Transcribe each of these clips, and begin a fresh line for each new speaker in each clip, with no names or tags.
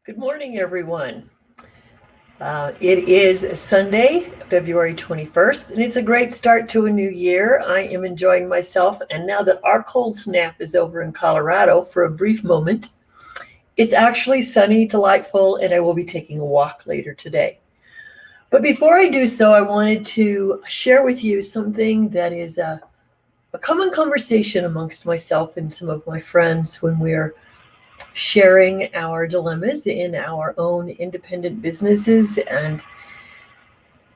Good morning, everyone. It is Sunday, February 21st, and it's a great start to a new year. I am enjoying myself, and now that our cold snap is over in Colorado for a brief moment, it's actually sunny, delightful, and I will be taking a walk later today. But before I do so, I wanted to share with you something that is a common conversation amongst myself and some of my friends when we're sharing our dilemmas in our own independent businesses and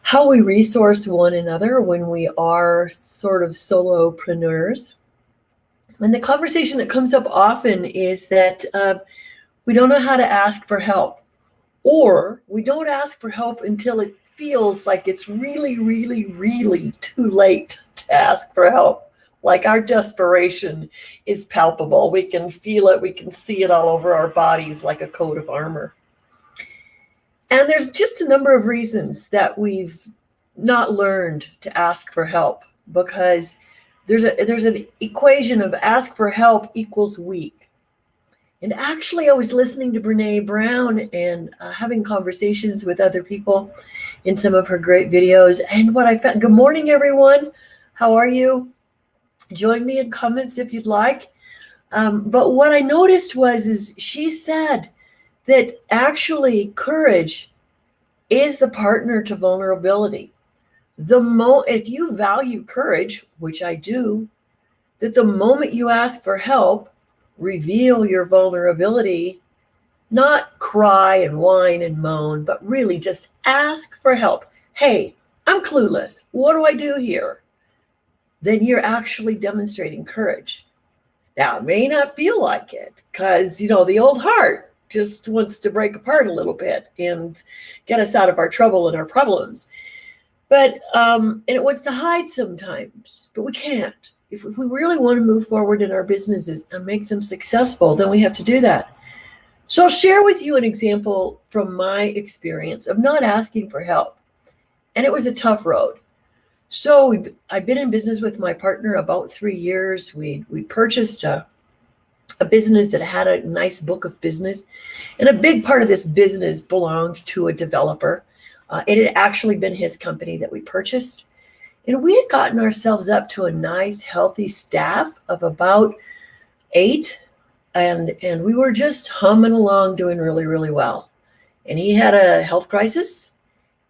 how we resource one another when we are sort of solopreneurs. And the conversation that comes up often is that we don't know how to ask for help, or we don't ask for help until it feels like it's really, really, really too late to ask for help. Like our desperation is palpable. We can feel it. We can see it all over our bodies like a coat of armor. And there's just a number of reasons that we've not learned to ask for help, because there's an equation of ask for help equals weak. And actually, I was listening to Brene Brown and having conversations with other people in some of her great videos. And what I found, good morning, everyone. How are you? Join me in comments if you'd like. But what I noticed is she said that actually courage is the partner to vulnerability. If you value courage, which I do, that the moment you ask for help, reveal your vulnerability, not cry and whine and moan, but really just ask for help. Hey, I'm clueless. What do I do here? Then you're actually demonstrating courage. Now, it may not feel like it because, the old heart just wants to break apart a little bit and get us out of our trouble and our problems. But, and it wants to hide sometimes, but we can't. If we really want to move forward in our businesses and make them successful, then we have to do that. So I'll share with you an example from my experience of not asking for help. And it was a tough road. So I've been in business with my partner about 3 years. We purchased a business that had a nice book of business. And a big part of this business belonged to a developer. It had actually been his company that we purchased. And we had gotten ourselves up to a nice, healthy staff of about 8. And we were just humming along, doing really, really well. And he had a health crisis.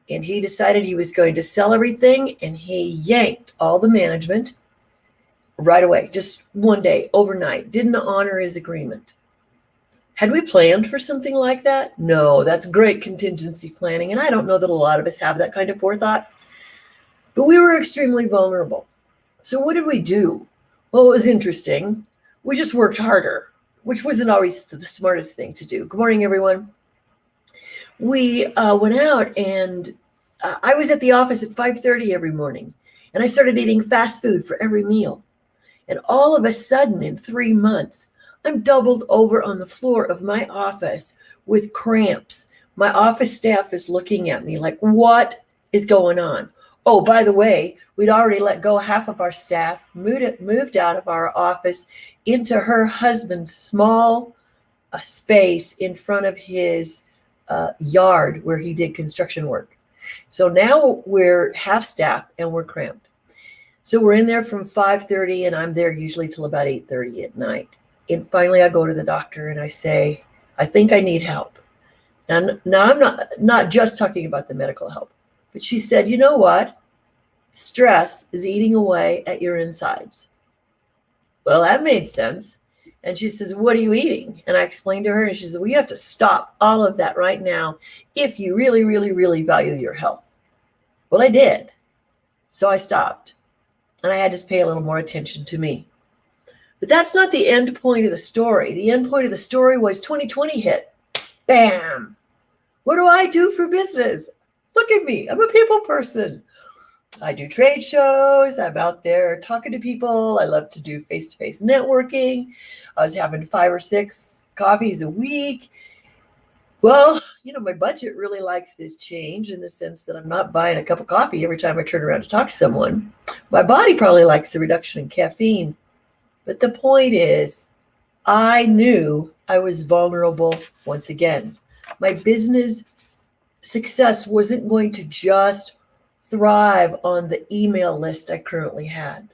And he decided he was going to sell everything, and he yanked all the management right away, just one day, overnight, didn't honor his agreement. Had we planned for something like that? No, that's great contingency planning, and I don't know that a lot of us have that kind of forethought. But we were extremely vulnerable. So what did we do? Well, it was interesting. We just worked harder, which wasn't always the smartest thing to do. Good morning, everyone. We went out, and I was at the office at 5:30 every morning, and I started eating fast food for every meal. And all of a sudden, in 3 months, I'm doubled over on the floor of my office with cramps. My office staff is looking at me like, what is going on? Oh, by the way, we'd already let go half of our staff, moved out of our office into her husband's small space in front of his yard where he did construction work. So now we're half staff and we're cramped. So we're in there from 5:30, and I'm there usually till about 8:30 at night. And finally I go to the doctor and I say, I think I need help. Now I'm not just talking about the medical help, but she said, you know what? Stress is eating away at your insides. Well, that made sense. And she says, what are you eating? And I explained to her, and she says, well, you have to stop all of that right now if you really, really, really value your health. Well, I did. So I stopped, and I had to pay a little more attention to me. But that's not the end point of the story. The end point of the story was 2020 hit. Bam! What do I do for business? Look at me. I'm a people person. I do trade shows. I'm out there talking to people. I love to do face-to-face networking. I was having 5 or 6 coffees a week. Well, my budget really likes this change in the sense that I'm not buying a cup of coffee every time I turn around to talk to someone. My body probably likes the reduction in caffeine. But the point is, I knew I was vulnerable once again. My business success wasn't going to just thrive on the email list I currently had.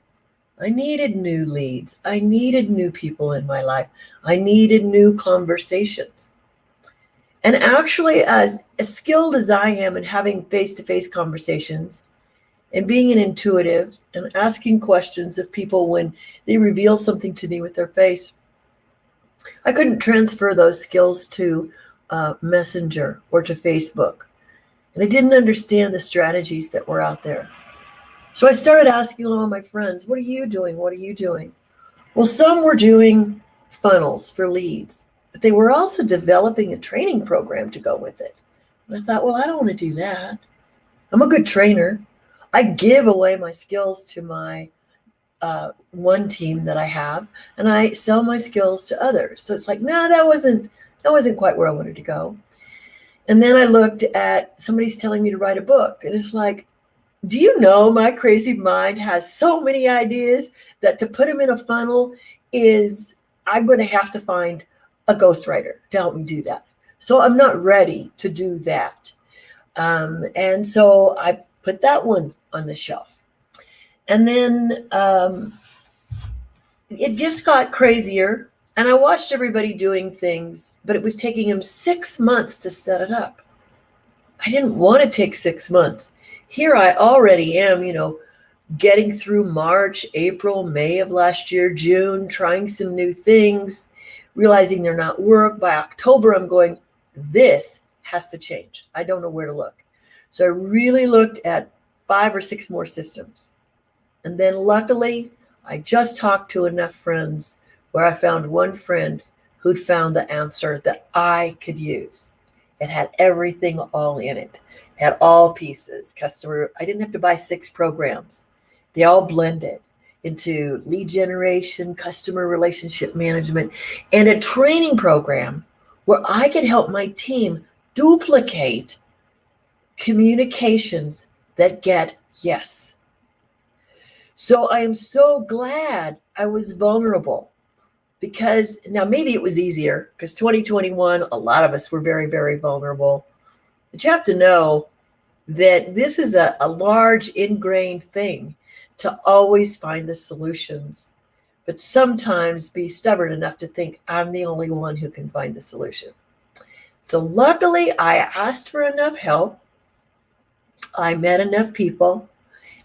I needed new leads. I needed new people in my life. I needed new conversations. And actually, as skilled as I am in having face-to-face conversations and being an intuitive and asking questions of people when they reveal something to me with their face, I couldn't transfer those skills to Messenger or to Facebook. And I didn't understand the strategies that were out there. So I started asking all my friends, what are you doing? What are you doing? Well, some were doing funnels for leads, but they were also developing a training program to go with it. And I thought, well, I don't want to do that. I'm a good trainer. I give away my skills to my one team that I have, and I sell my skills to others. So it's like, no, that wasn't quite where I wanted to go. And then I looked at somebody's telling me to write a book, and it's like, do you know my crazy mind has so many ideas that to put them in a funnel is I'm going to have to find a ghostwriter to help me do that. So I'm not ready to do that. And so I put that one on the shelf. And then it just got crazier. And I watched everybody doing things, but it was taking them 6 months to set it up. I didn't want to take 6 months. Here I already am, getting through March, April, May of last year, June, trying some new things, realizing they're not work. By October, I'm going, this has to change. I don't know where to look. So I really looked at 5 or 6 more systems. And then luckily, I just talked to enough friends where I found one friend who'd found the answer that I could use. It had everything all in it. It had all pieces. I didn't have to buy 6 programs. They all blended into lead generation, customer relationship management, and a training program where I could help my team duplicate communications that get yes. So I am so glad I was vulnerable, because now maybe it was easier because 2021, a lot of us were very, very vulnerable. But you have to know that this is a large ingrained thing to always find the solutions, but sometimes be stubborn enough to think I'm the only one who can find the solution. So luckily, I asked for enough help. I met enough people.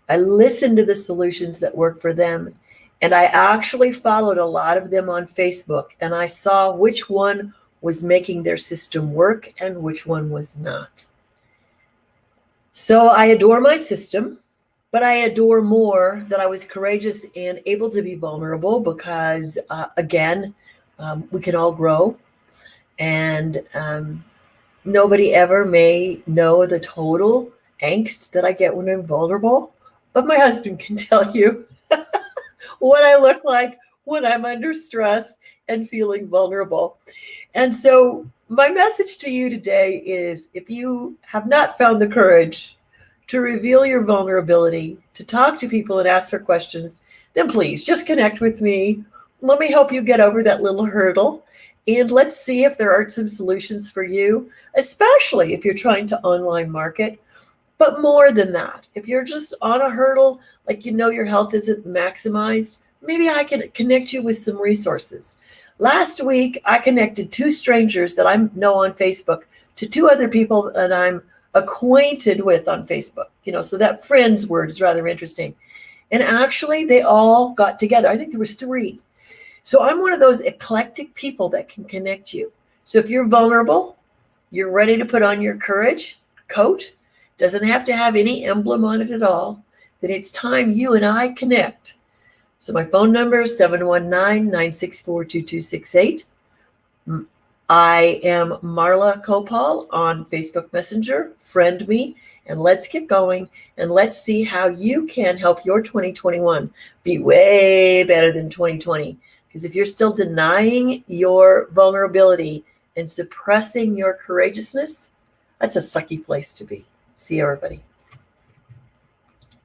I listened to the solutions that work for them. And I actually followed a lot of them on Facebook, and I saw which one was making their system work and which one was not. So I adore my system, but I adore more that I was courageous and able to be vulnerable because, again, we can all grow. And nobody ever may know the total angst that I get when I'm vulnerable, but my husband can tell you what I look like when I'm under stress and feeling vulnerable. And so my message to you today is, if you have not found the courage to reveal your vulnerability, to talk to people and ask for questions, then please just connect with me. Let me help you get over that little hurdle. And let's see if there are some solutions for you, especially if you're trying to online market. But more than that, if you're just on a hurdle, like your health isn't maximized, maybe I can connect you with some resources. Last week, I connected 2 strangers that I know on Facebook to 2 other people that I'm acquainted with on Facebook. So that friends word is rather interesting. And actually, they all got together. I think there was 3. So I'm one of those eclectic people that can connect you. So if you're vulnerable, you're ready to put on your courage coat, doesn't have to have any emblem on it at all, then it's time you and I connect. So my phone number is 719-964-2268. I am Marla Copal on Facebook Messenger. Friend me, and let's get going, and let's see how you can help your 2021 be way better than 2020. Because if you're still denying your vulnerability and suppressing your courageousness, that's a sucky place to be. See you, everybody.